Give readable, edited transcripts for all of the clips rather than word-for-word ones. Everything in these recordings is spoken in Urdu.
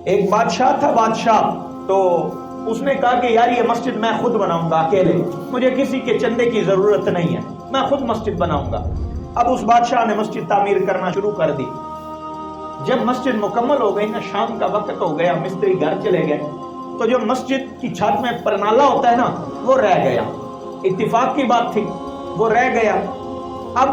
ایک بادشاہ تھا، بادشاہ تو اس نے کہا کہ یار یہ مسجد میں خود بناؤں گا اکیلے، مجھے کسی کے چندے کی ضرورت نہیں ہے، میں خود مسجد بناؤں گا۔ اب اس بادشاہ نے مسجد تعمیر کرنا شروع کر دی۔ جب مسجد مکمل ہو گئی نا، شام کا وقت ہو گیا، مستری گھر چلے گئے، تو جو مسجد کی چھت میں پرنالا ہوتا ہے نا، وہ رہ گیا۔ اتفاق کی بات تھی، وہ رہ گیا۔ اب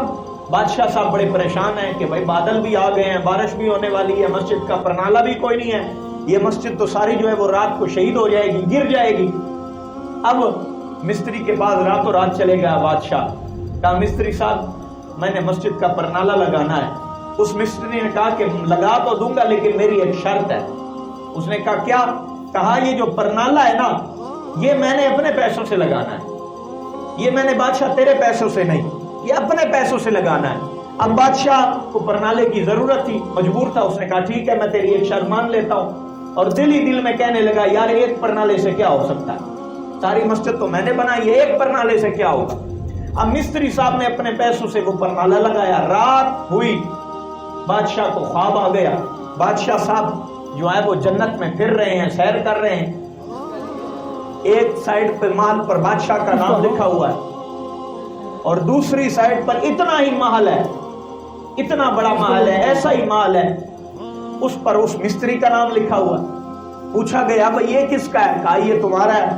بادشاہ صاحب بڑے پریشان ہیں کہ بھائی بادل بھی آ گئے ہیں، بارش بھی ہونے والی ہے، مسجد کا پرنالا بھی کوئی نہیں ہے، یہ مسجد تو ساری جو ہے وہ رات کو شہید ہو جائے گی، گر جائے گی۔ اب مستری کے پاس راتوں رات چلے گیا بادشاہ، کہا مستری صاحب میں نے مسجد کا پرنالا لگانا ہے۔ اس مستری نے کہا کہ لگا تو دوں گا لیکن میری ایک شرط ہے۔ اس نے کہا کیا؟ کہا یہ جو پرنالا ہے نا، یہ میں نے اپنے پیسوں سے لگانا ہے، یہ میں نے بادشاہ تیرے پیسوں سے نہیں، یہ اپنے پیسوں سے لگانا ہے۔ اب بادشاہ کو پرنالے کی ضرورت تھی، مجبور تھا، اس نے کہا ٹھیک ہے میں تیری ایک شرط مان لیتا ہوں، اور دل ہی دل میں کہنے لگا یار ایک پرنالے سے کیا ہو سکتا ہے، ساری مسجد تو میں نے بنائی ہے، ایک پرنالے سے کیا ہوگا۔ اب مستری صاحب نے اپنے پیسوں سے وہ پرنالا لگایا، رات ہوئی، بادشاہ کو خواب آ گیا، بادشاہ صاحب جو ہے وہ جنت میں پھر رہے ہیں، سیر کر رہے ہیں، ایک سائیڈ پہ محل پر بادشاہ کا نام لکھا ہوا ہے اور دوسری سائیڈ پر اتنا ہی محل ہے، اتنا بڑا محل ہے، ایسا ہی محل ہے، اس پر اس مستری کا نام لکھا ہوا ہے۔ پوچھا گیا بھئی یہ کس کا ہے؟ کہا یہ تمہارا ہے۔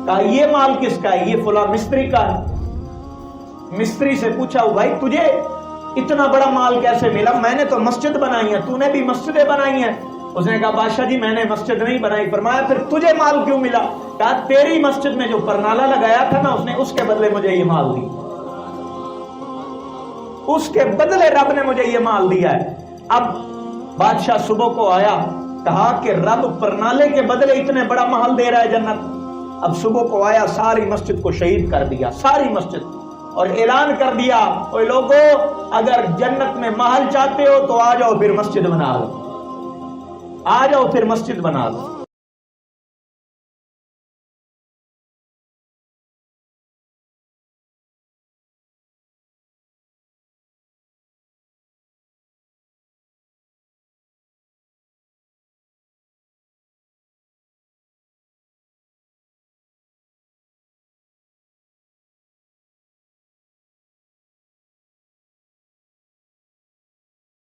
کہا یہ مال کس کا ہے؟ یہ فلاں مستری کا ہے۔ مستری سے پوچھا بھائی تجھے اتنا بڑا مال کیسے ملا؟ میں نے تو مسجد بنائی ہے، تو نے بھی مسجدیں بنائی ہیں۔ اس نے کہا بادشاہ جی میں نے مسجد نہیں بنائی۔ فرمایا پھر تجھے مال کیوں ملا؟ کہا تیری مسجد میں جو پرنالا لگایا تھا نا، اس نے اس کے بدلے مجھے یہ مال دی، اس کے بدلے رب نے مجھے یہ مال دیا ہے۔ اب بادشاہ صبح کو آیا، کہا کہ رب پرنالے کے بدلے اتنے بڑا محل دے رہا ہے جنت۔ اب صبح کو آیا، ساری مسجد کو شہید کر دیا، ساری مسجد، اور اعلان کر دیا اوے لوگو اگر جنت میں محل چاہتے ہو تو آ جاؤ پھر مسجد بنا لو، آ جاؤ پھر مسجد بنا لو۔